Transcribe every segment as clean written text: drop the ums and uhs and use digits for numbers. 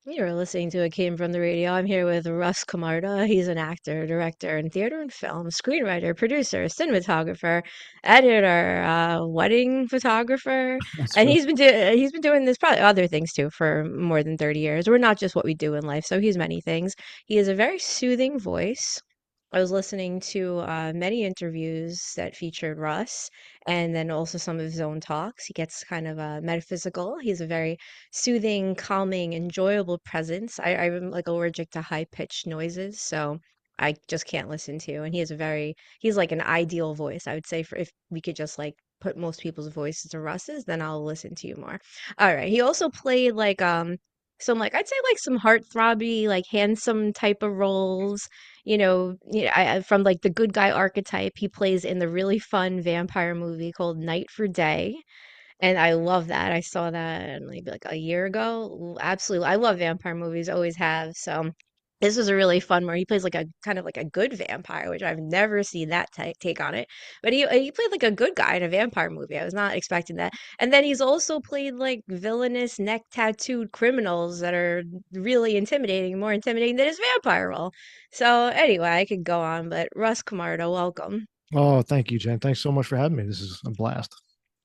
You're listening to It Came From the Radio. I'm here with Russ Camarda. He's an actor, director in theater and film, screenwriter, producer, cinematographer, editor, wedding photographer, That's and true. he's been doing this probably other things too for more than 30 years. We're not just what we do in life, so he's many things. He has a very soothing voice. I was listening to many interviews that featured Russ and then also some of his own talks. He gets kind of metaphysical. He's a very soothing, calming, enjoyable presence. I'm like allergic to high pitched noises, so I just can't listen to. And he's like an ideal voice. I would say for if we could just like put most people's voices to Russ's, then I'll listen to you more. All right. He also played like some like I'd say like some heartthrobby, like handsome type of roles. From like the good guy archetype, he plays in the really fun vampire movie called Night for Day. And I love that. I saw that maybe like a year ago. Absolutely. I love vampire movies, always have. So this was a really fun one. He plays like a kind of like a good vampire, which I've never seen that take on it. But he played like a good guy in a vampire movie. I was not expecting that. And then he's also played like villainous neck tattooed criminals that are really intimidating, more intimidating than his vampire role. So anyway, I could go on, but Russ Camardo, welcome. Oh, thank you, Jen. Thanks so much for having me. This is a blast.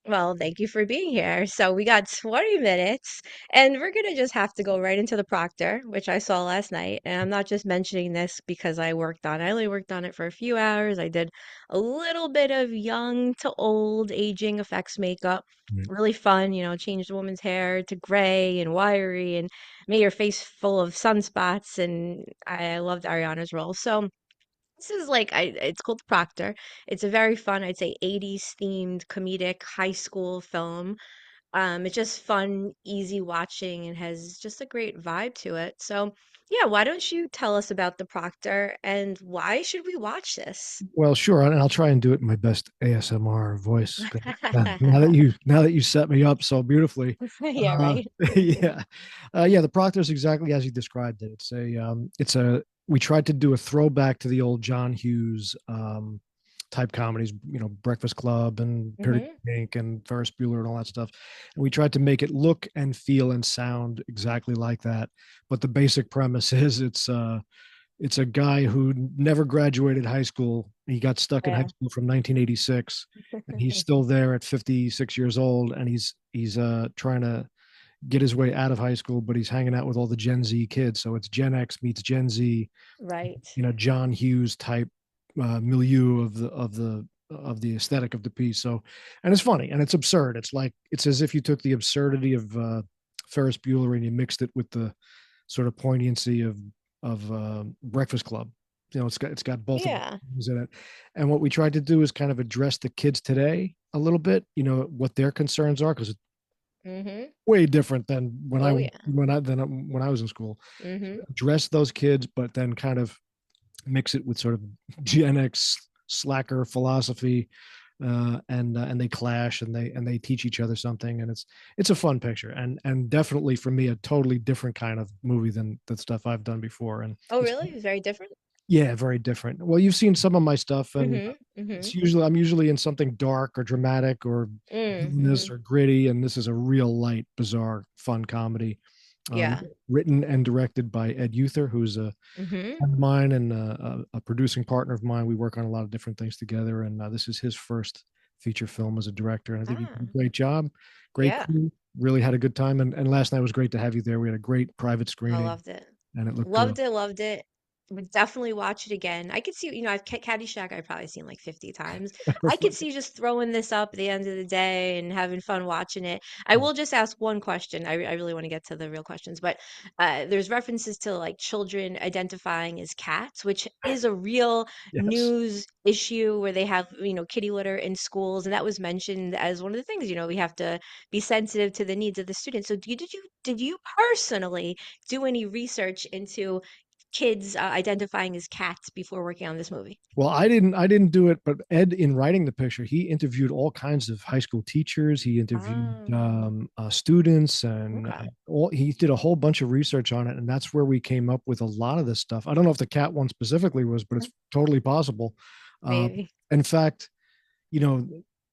Well, thank you for being here. So we got 20 minutes, and we're gonna just have to go right into the Proctor, which I saw last night. And I'm not just mentioning this because I worked on it. I only worked on it for a few hours. I did a little bit of young to old aging effects makeup. Mm. Really fun, changed the woman's hair to gray and wiry and made her face full of sunspots. And I loved Ariana's role. So this is like it's called Proctor. It's a very fun, I'd say 80s themed comedic high school film. It's just fun, easy watching and has just a great vibe to it. So, yeah, why don't you tell us about The Proctor and why should we watch this? Well, sure, and I'll try and do it in my best ASMR voice. Now that you set me up so beautifully, Yeah, uh, right. yeah, yeah. The Proctor is exactly as you described it. It's a. We tried to do a throwback to the old John Hughes type comedies, Breakfast Club and Pretty Hmm. Pink and Ferris Bueller and all that stuff. And we tried to make it look and feel and sound exactly like that. But the basic premise is it's a guy who never graduated high school. He got stuck in high Yeah. school from 1986, and he's still there at 56 years old, and he's trying to get his way out of high school, but he's hanging out with all the Gen Z kids. So it's Gen X meets Gen Z, Right. John Hughes type milieu of the aesthetic of the piece. So, and it's funny and it's absurd. It's as if you took the absurdity of Ferris Bueller and you mixed it with the sort of poignancy of Breakfast Club. It's got both of Yeah. those in it. And what we tried to do is kind of address the kids today a little bit. What their concerns are, because it's Hmm. way different than when I Oh, yeah. when I was in school. Hmm. Address those kids, but then kind of mix it with sort of Gen X slacker philosophy, and they clash and they teach each other something, and it's a fun picture, and definitely for me a totally different kind of movie than the stuff I've done before, and Oh, it's really? It's very different? yeah, very different. Well, you've seen some of my stuff, and Hmm. Hmm. I'm usually in something dark or dramatic or villainous Hmm. or gritty, and this is a real light, bizarre, fun comedy. Um, Yeah. Written and directed by Ed Uther, who's a Hmm. friend of mine and a producing partner of mine. We work on a lot of different things together, and this is his first feature film as a director. And I think he did Ah, a great job, great yeah. crew, really had a good time. And last night was great to have you there. We had a great private I screening, loved it. and it looked good. Loved it, loved it. Would definitely watch it again. I could see, I've Caddyshack I've probably seen like 50 times. I could see just throwing this up at the end of the day and having fun watching it. I will just ask one question. I really want to get to the real questions, but there's references to like children identifying as cats, which is a real Yes. news issue where they have, kitty litter in schools, and that was mentioned as one of the things, we have to be sensitive to the needs of the students. So did you personally do any research into kids identifying as cats before working on this movie? Well, I didn't do it, but Ed, in writing the picture, he interviewed all kinds of high school teachers. He interviewed Um, students, and okay. he did a whole bunch of research on it, and that's where we came up with a lot of this stuff. I don't know if the cat one specifically was, but it's totally possible. Uh, Maybe. in fact, you know,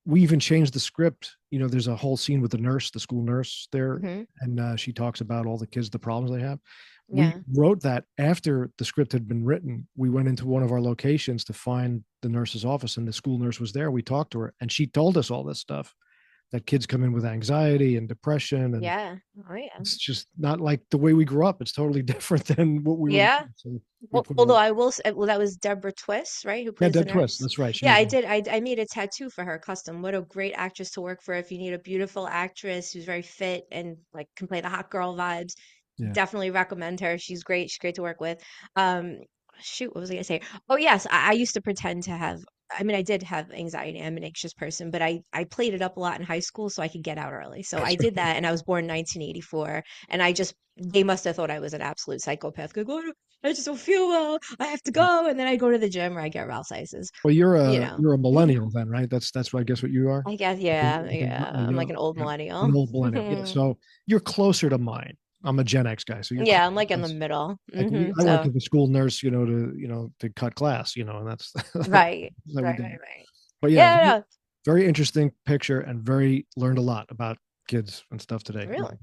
we even changed the script there's a whole scene with the nurse, the school nurse there, Hmm. and she talks about all the kids, the problems they have. We Yeah. wrote that after the script had been written. We went into one of our locations to find the nurse's office, and the school nurse was there. We talked to her, and she told us all this stuff, that kids come in with anxiety and depression, and Yeah. Oh yeah. it's just not like the way we grew up. It's totally different than what we were. Yeah. So we Well, put although it. I will say, well, that was Deborah Twist, right? Who Yeah, plays the Dead Twist. nurse. That's right. She Yeah, was. I did. I made a tattoo for her, custom. What a great actress to work for. If you need a beautiful actress who's very fit and like can play the hot girl vibes, Yeah. definitely recommend her. She's great. She's great to work with. Um, Shoot, what was I gonna say? Oh yes, I used to pretend to have. I mean, I did have anxiety. I'm an anxious person, but I played it up a lot in high school so I could get out early. So I did that, and I was born in 1984, and I just they must have thought I was an absolute psychopath. Like, oh, I just don't feel well. I have to go, and then I go to the gym or I get Ralph's ices. Well, You know, you're a millennial then, right? That's what I guess what you are. I guess yeah, yeah. I'm like an old An millennial. old millennial. Yeah. So you're closer to mine. I'm a Gen X guy, so you're Yeah, close. I'm like in the middle. Like I went to So the school nurse, to cut class, and that's right, that we right, did. right, right. But yeah, Yeah, no, very interesting picture, and very learned a lot about kids and stuff today. really.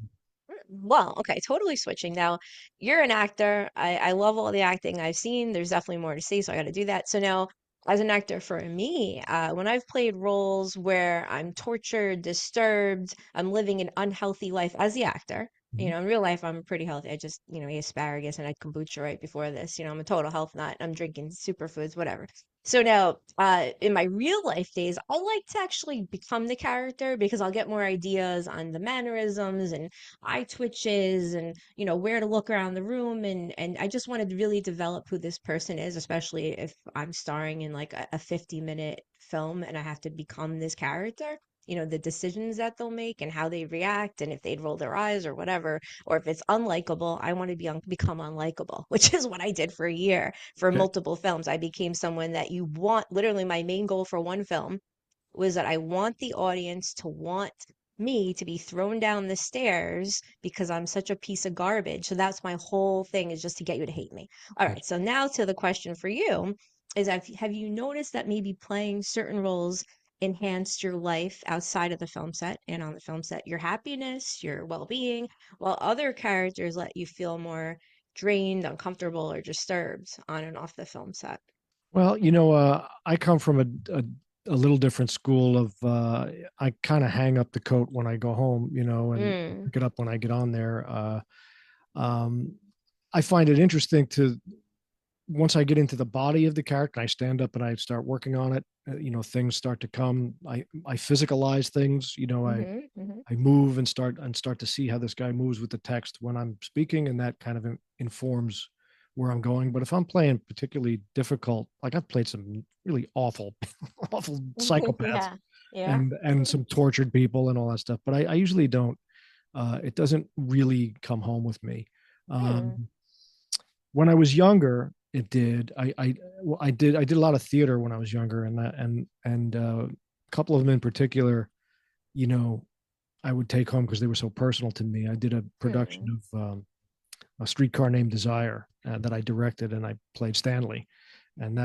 Well, okay, totally switching now. You're an actor. I love all the acting I've seen. There's definitely more to see, so I got to do that. So now, as an actor, for me, when I've played roles where I'm tortured, disturbed, I'm living an unhealthy life as the actor. Mhm. In real life, I'm pretty healthy. I just, ate asparagus and I had kombucha right before this. I'm a total health nut. I'm drinking superfoods, whatever. So now, in my real life days, I like to actually become the character because I'll get more ideas on the mannerisms and eye twitches and where to look around the room, and I just wanted to really develop who this person is, especially if I'm starring in like a 50-minute film and I have to become this character. The decisions that they'll make and how they react, and if they'd roll their eyes or whatever, or if it's unlikable, I want to become unlikable, which is what I did for a year for Okay. multiple films. I became someone that you want. Literally, my main goal for one film was that I want the audience to want me to be thrown down the stairs because I'm such a piece of garbage. So that's my whole thing, is just to get you to hate me. All right. Gotcha. So now to the question for you is, have you noticed that maybe playing certain roles enhanced your life outside of the film set and on the film set, your happiness, your well-being, while other characters let you feel more drained, uncomfortable, or disturbed on and off the film set? Well, I come from a little different school of I kind of hang up the coat when I go home, and Mm, pick it up when I get on there. Um, I find it interesting to once I get into the body of the character, I stand up and I start working on it. Things start to come. I physicalize things. mm-hmm, mm-hmm, I move and start to see how this guy moves with the text when I'm speaking, and that kind of informs where I'm going. But if I'm playing particularly difficult, like I've played some really awful, awful psychopaths yeah, yeah. and some tortured people and all that stuff, but I usually don't. It doesn't really come home with me. Hmm. Um, when I was younger, it did. Well, I did a lot of theater when I was younger, and a couple of them in particular, you know, I would take home because they were so personal to me. I did a production Hmm. of A Streetcar Named Desire that I directed, and I played Stanley, and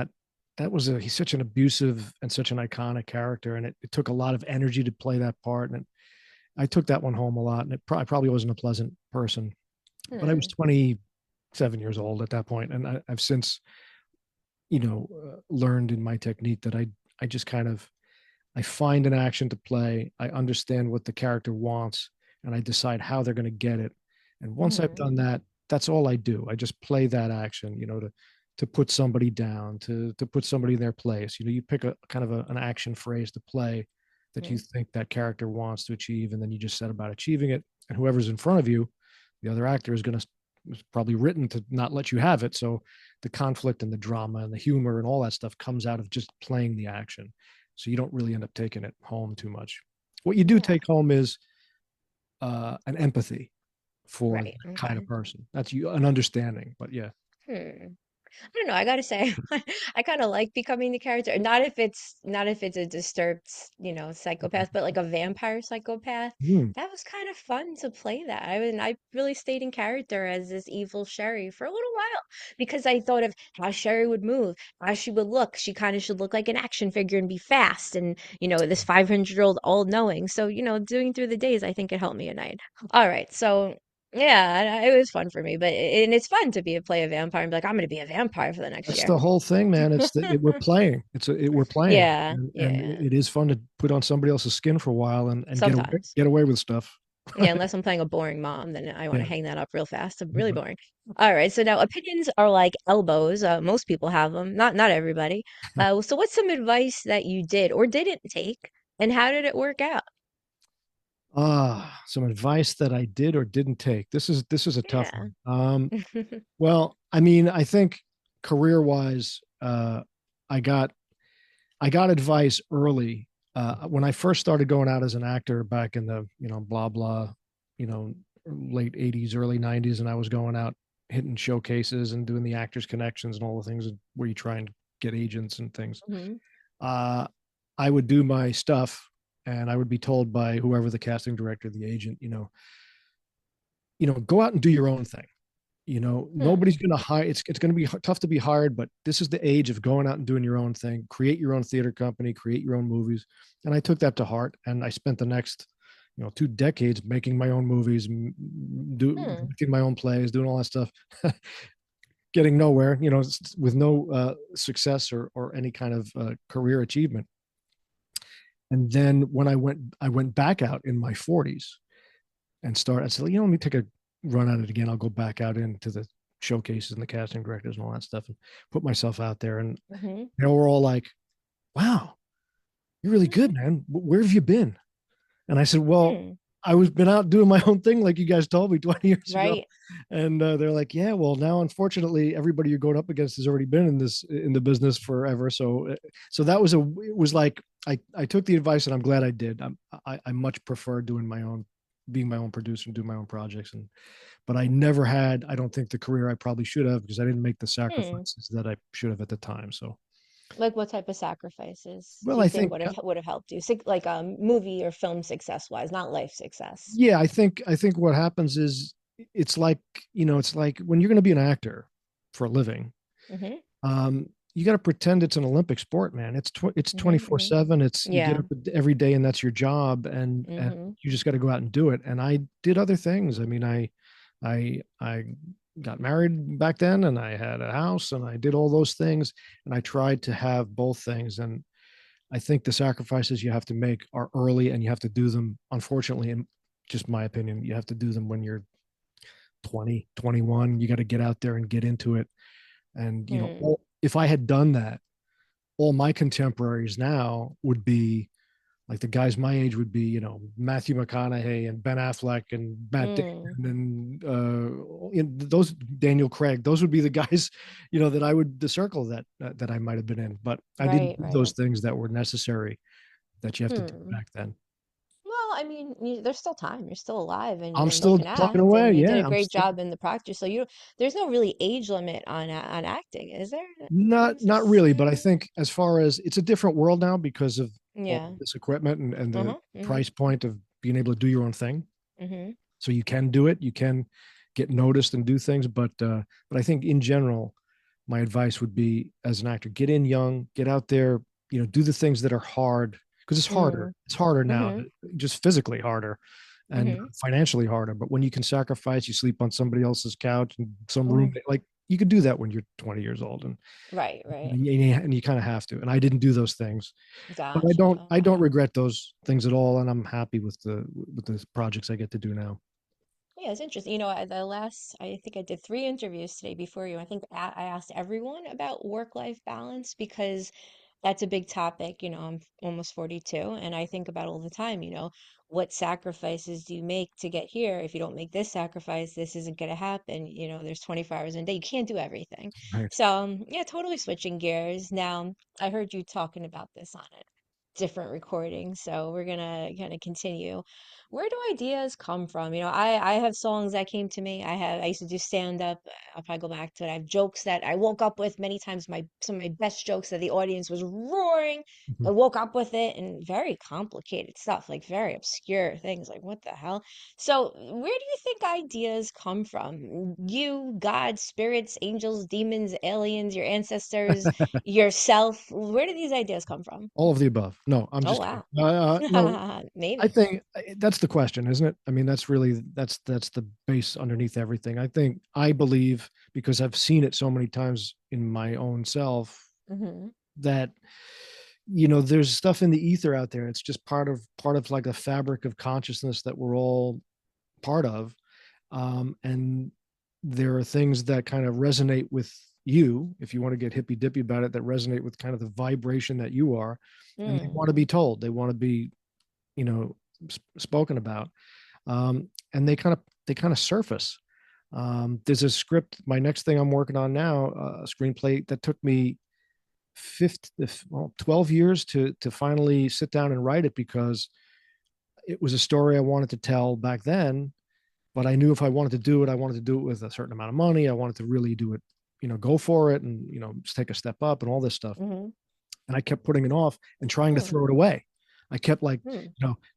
he's such an abusive and such an iconic character, and it took a lot of energy to play that part, and I took that one home a lot, and I probably wasn't a pleasant person, but I was Hmm. 27 years old at that point, and I've since learned in my technique that I just kind of I find an action to play. I understand what the character wants, and I decide how they're going to get it. And once I've Hmm. done that, that's all I do. I just play that action, to put somebody down, to put somebody in their place. You pick a kind of an action phrase to play that you Hmm. think that character wants to achieve, and then you just set about achieving it. And whoever's in front of you, the other actor is going to is probably written to not let you have it. So the conflict and the drama and the humor and all that stuff comes out of just playing the action. So you don't really end up taking it home too much. What you do Yeah. take home is an empathy for Right. that kind of Okay. person. That's you an understanding. But yeah, Hmm. I don't know. I gotta say, I kind of like becoming the character. Not if it's a disturbed, psychopath, but like a vampire psychopath. Hmm. That was kind of fun to play that. I mean, I really stayed in character as this evil Sherry for a little while because I thought of how Sherry would move, how she would look. She kind of should look like an action figure and be fast, and this 500-year-old all knowing. So, doing through the days, I think it helped me at night. All right, so. Yeah, it was fun for me, and it's fun to play a vampire and be like, I'm gonna be a vampire for the next That's year. the whole thing, man. We're playing. We're playing, Yeah, and yeah. it is fun to put on somebody else's skin for a while and Sometimes. get away with stuff. Yeah, unless I'm playing a boring mom, then I want to Yeah. hang that up real fast. I'm really boring. All right, so now opinions are like elbows. Most people have them, not everybody. So what's some advice that you did or didn't take, and how did it work out? Some advice that I did or didn't take. This is a tough Yeah. one. Well, I mean, I think career wise, I got I got advice early when I first started going out as an actor back in the blah blah, you know late '80s, early '90s, and I was going out hitting showcases and doing the actors connections and all the things where you try and get agents and things. Hmm. Uh, I would do my stuff, and I would be told by whoever the casting director, the agent, go out and do your own thing. Hmm. Nobody's going to hire. It's going to be tough to be hired, but this is the age of going out and doing your own thing. Create your own theater company, create your own movies. And I took that to heart, and I spent the next 2 decades making my own movies, Hmm. making my own plays, doing all that stuff, getting nowhere, with no success or any kind of career achievement. And then when I went back out in my 40s and started. I said, let me take a run at it again. I'll go back out into the showcases and the casting directors and all that stuff and put myself out there. And Hmm. we're all like, wow, you're really good, man. Where have you been? And I said, well, Hmm. I was been out doing my own thing, like you guys told me 20 years ago. Right. And they're like, yeah, well, now unfortunately, everybody you're going up against has already been in the business forever. So that was it was like I took the advice, and I'm glad I did. I much prefer doing my own, being my own producer and doing my own projects. But I never had, I don't think, the career I probably should have, because I didn't make the Hmm. sacrifices that I should have at the time. So, Like what type of sacrifices well, do you I think think, would have helped you? Like movie or film success wise, not life success. yeah, I think what happens is it's like, it's like when you're going to be an actor for a living, Mm-hmm. um, you got to pretend it's an Olympic sport, man. It's Mm-hmm. Hmm. 24/7. It's, you get Yeah. up every day and that's your job, and Mm-hmm. you just got to go out and do it. And I did other things. I mean, I got married back then, and I had a house, and I did all those things, and I tried to have both things. And I think the sacrifices you have to make are early, and you have to do them, unfortunately, in just my opinion, you have to do them when you're 20, 21. You got to get out there and get into it. And, Hmm. if I had done that, all my contemporaries now would be like, the guys my age would be, Matthew McConaughey and Ben Affleck and Matt Hmm. Damon and those, Daniel Craig. Those would be the guys, that I would, the circle that I might have been in. But I didn't Right, do right. those things that were necessary that you have to do Hmm. back then. Well, I mean, there's still time. You're still alive, I'm and you still can plugging act, away. and you did Yeah, a I'm great still job in the practice. So there's no really age limit on acting, is there? not really, but I Necessarily. think as far as, it's a different world now because of all Yeah. this equipment and the Uh-huh. Mm-hmm. price point of being able to do your own thing. Mm-hmm. So you can do it, you can get noticed and do things, but I think in general, my advice would be, as an actor, get in young, get out there, do the things that are hard, because Mm. it's harder now, Mm-hmm. just physically harder and Mm-hmm. financially harder. But when you can sacrifice, you sleep on somebody else's couch and some room, Mm. like, you could do that when you're 20 years old, Right, right. and you kind of have to. And I didn't do those things, but I Gotcha. don't I Okay. don't regret those things at all, and I'm happy with the projects I get to do now. Yeah, it's interesting. I think I did 3 interviews today before you. I think I asked everyone about work-life balance because that's a big topic. I'm almost 42, and I think about all the time, what sacrifices do you make to get here? If you don't make this sacrifice, this isn't going to happen. There's 24 hours in a day. You can't do everything. Right. So, yeah, totally switching gears. Now, I heard you talking about this on it. different recordings. So we're gonna kind of continue. Where do ideas come from? I have songs that came to me. I used to do stand up. I'll probably go back to it. I have jokes that I woke up with many times. My Some of my best jokes that the audience was roaring. I Mhm. woke up with it, and very complicated stuff, like very obscure things, like what the hell. So where do you think ideas come from? You, God, spirits, angels, demons, aliens, your ancestors, yourself. Where do these ideas come from? All of the above. No, I'm Oh, just kidding. wow. No, I Maybe. think that's the question, isn't it? I mean, that's the base underneath everything. I believe because I've seen it so many times in my own self Hmm. that there's stuff in the ether out there. It's just part of like a fabric of consciousness that we're all part of. And there are things that kind of resonate with you, if you want to get hippy dippy about it, that resonate with kind of the vibration that you are, and they Mm. want to be told, they want to be, you know, spoken about. And they kind of surface. There's a script. My next thing I'm working on now, a screenplay that took me 12 years to finally sit down and write it, because it was a story I wanted to tell back then, but I knew if I wanted to do it, I wanted to do it with a certain amount of money. I wanted to really do it, go for it, and just take a step up and all this stuff. Hmm. And I kept putting it off and trying to Hmm. throw it away. I kept like, Hmm.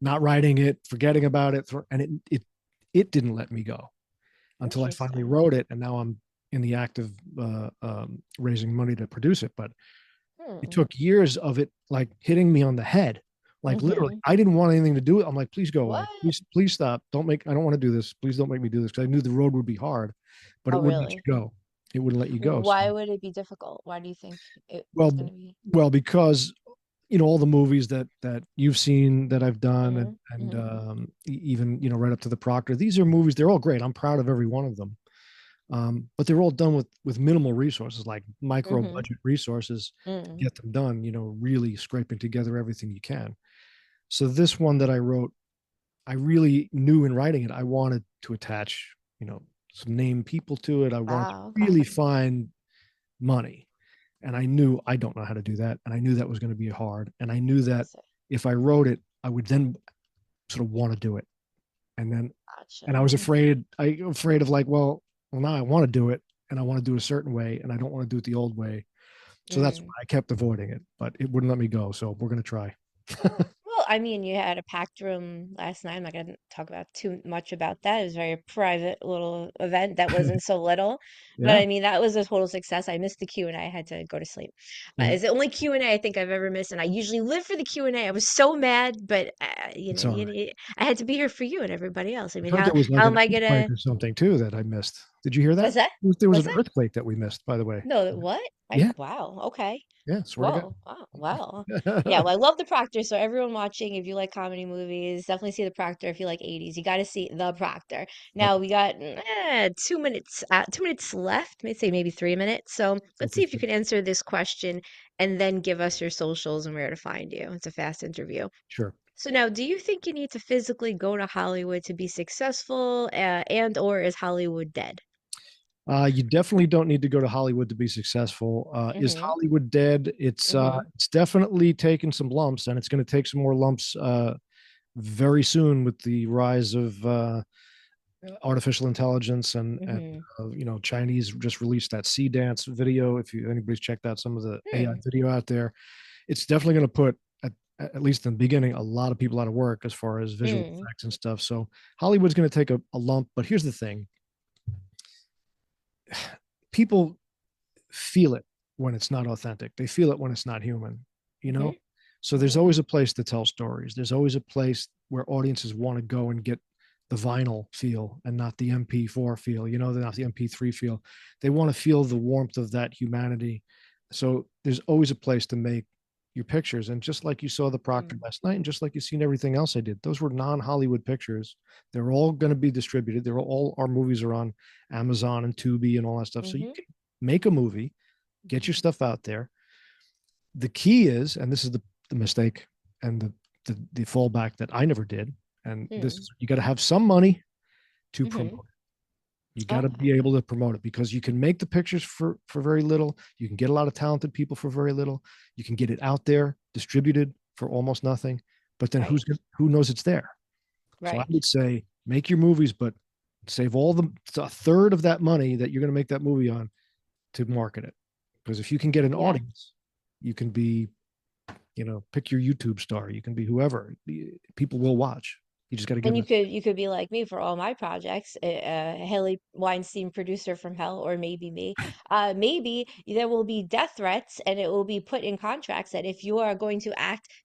not writing it, forgetting about it, and it didn't let me go until I finally Interesting. wrote it, and now I'm in the act of raising money to produce it. But it Hmm. took years of it like hitting me on the head. Like literally, Hmm. I didn't want anything to do it. I'm like, please go away. What? Please stop. I don't want to do this. Please don't make me do this. Because I knew the road would be hard, but it Oh, wouldn't let really? you go. It wouldn't let you go. So, Why would it be difficult? Why do you think it was well, going to be? because all the movies that you've seen that I've done, and, Hmm. and Hmm. even right up to the Proctor. These are movies. They're all great. I'm proud of every one of them. But they're all done with minimal resources, like micro Hmm. budget resources to Hmm. get them done. Really scraping together everything you can. So this one that I wrote, I really knew in writing it, I wanted to attach, some named people to it. I wanted to Wow. Okay. really find money. And I knew I don't know how to do that. And I knew that was going to be hard. And I knew that So, if I wrote it, I would then sort of want to do it. And then, and I gotcha. was afraid of like, well, now I want to do it, and I want to do it a certain way, and I don't want to do it the old way. So that's why Mm. I kept avoiding it, but it wouldn't let me go. So we're going to try. Well, I mean, you had a packed room last night. I'm not going to talk about too much about that. It was a very private little event that wasn't so little, but Yeah. I mean, that was a total success. I missed the Q&A. I had to go to sleep. Yeah. It's the only Q&A I think I've ever missed, and I usually live for the Q&A. I was so mad, but It's all right. I had to be here for you and everybody else. I I mean, heard there was like how an am I earthquake gonna? or something too that I missed. Did you hear that? What's that? There was What's an that? earthquake that we missed, by the way. No, what? Yeah. Wow, okay. Yeah. Swear to Whoa, wow, wow. Yeah, God. well, I love The Proctor. So everyone watching, if you like comedy movies, definitely see The Proctor. If you like 80s, you got to see The Proctor. Now Okay. we got 2 minutes left. Maybe say maybe 3 minutes. So let's see if you Interesting. can answer this question and then give us your socials and where to find you. It's a fast interview. Sure. So now, do you think you need to physically go to Hollywood to be successful, and or is Hollywood dead? You definitely don't need to go to Hollywood to be successful. Is Mm-hmm. Hollywood dead? Mm-hmm. It's definitely taken some lumps, and it's going to take some more lumps very soon with the rise of artificial intelligence, and Mm-hmm. Chinese just released that sea dance video. If anybody's checked out some of the AI Hmm. video out there, it's definitely going to put at least in the beginning a lot of people out of work as far as visual Hmm. effects and stuff. So Hollywood's going to take a lump. But here's the thing: people feel it when it's not authentic. They feel it when it's not human, you Mm-hmm. know? So there's Mm-hmm. always a place to tell stories. There's always a place where audiences want to go and get the vinyl feel and not the MP4 feel, not the MP3 feel. They want to feel the warmth of that humanity. So there's always a place to make your pictures. And just like you saw the Proctor Hmm. last night, and just like you've seen everything else I did, those were non-Hollywood pictures. They're all going to be distributed. They're all our movies are on Amazon and Tubi and all that stuff. So you Mm-hmm. can make a movie, get your stuff out there. The key is, and this is the mistake and the fallback that I never did, and this Hmm. is you got to have some money to promote Mm-hmm. it. You got to Okay. be able to promote it, because you can make the pictures for very little. You can get a lot of talented people for very little. You can get it out there, distributed for almost nothing. But then Right. who knows it's there? So I Right. would say make your movies, but save a third of that money that you're going to make that movie on to market it. Because if you can get an Yeah. audience, you can be, pick your YouTube star. You can be whoever. People will watch. You just got to give And them. you could be like me for all my projects, Haley Weinstein, producer from hell, or maybe me. Maybe there will be death threats, and it will be put in contracts that if you are going to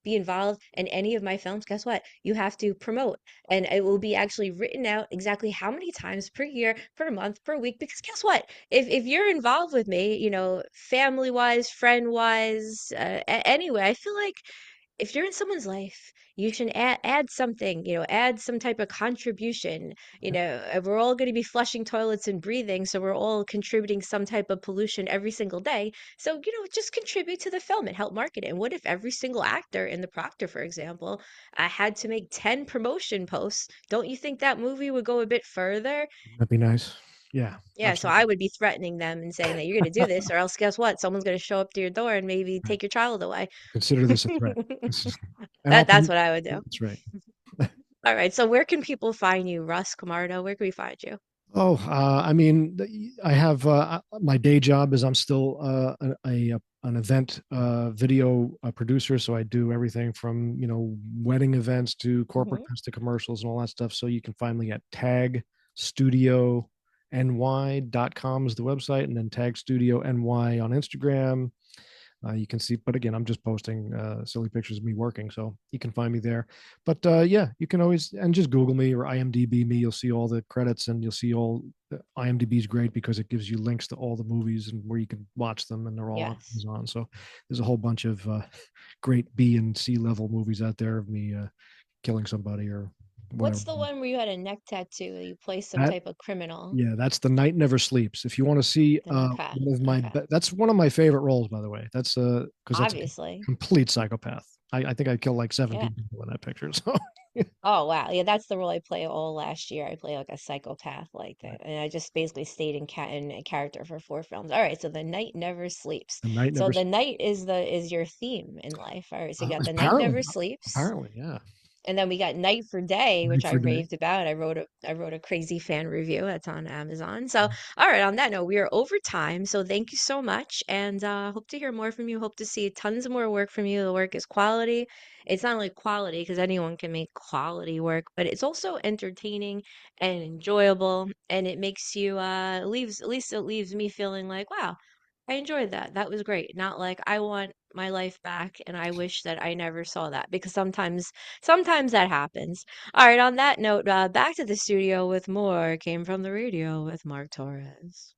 be involved in any of my films, guess what? You have to promote, and it will be actually written out exactly how many times per year, per month, per week. Because guess what? If you're involved with me, family wise, friend wise, anyway, I feel like if you're in someone's life, you should add something, add some type of contribution. We're all going to be flushing toilets and breathing, so we're all contributing some type of pollution every single day. So, just contribute to the film and help market it. And what if every single actor in The Proctor, for example, had to make 10 promotion posts? Don't you think that movie would go a bit further? That'd be nice. Yeah, Yeah, so I absolutely. would be threatening them and saying that you're going to do this, or else guess what? Someone's going to show up to your door and maybe Right. take your child away. Consider this a threat. And That's what I would do. that's right. All right. So where can people find you, Russ Camarda? Where can we find you? Oh, I mean, I have my day job is I'm still an event video producer, so I do everything from wedding events to corporate Hmm. events to commercials and all that stuff. So you can find me at tagstudiony.com is the website, and then Tag Studio NY on Instagram. You can see, but again, I'm just posting silly pictures of me working, so you can find me there. But yeah, you can always and just Google me or IMDb me. You'll see all the credits, and you'll see all. IMDb is great because it gives you links to all the movies and where you can watch them, and they're all on Yes. Amazon. So there's a whole bunch of great B and C level movies out there of me killing somebody or whatever. What's the one where you had a neck tattoo? You play some That type of criminal. Yeah, that's The Night Never Sleeps. If you want to see Okay. Okay. that's one of my favorite roles, by the way. That's because that's a Obviously. complete psychopath. I think I killed like Yeah. 17 people in that picture. So Oh wow. Yeah, that's the role I play all last year. I play like a psychopath like right. that. And I just basically stayed in a character for 4 films. All right, so the night never sleeps. The Night So Never the night is your theme in life. All right, so you got the night apparently never sleeps. apparently, yeah. And then we got Night for Day, which Night I for Day. raved about. I wrote a crazy fan review that's on Amazon. So, all right, on that note, we are over time. So thank you so much, and hope to hear more from you. Hope to see tons more work from you. The work is quality. It's not only quality because anyone can make quality work, but it's also entertaining and enjoyable, and it makes you leaves at least it leaves me feeling like, wow, I enjoyed that. That was great. Not like I want my life back and I wish that I never saw that because sometimes that happens. All right, on that note, back to the studio with more came from the radio with Mark Torres.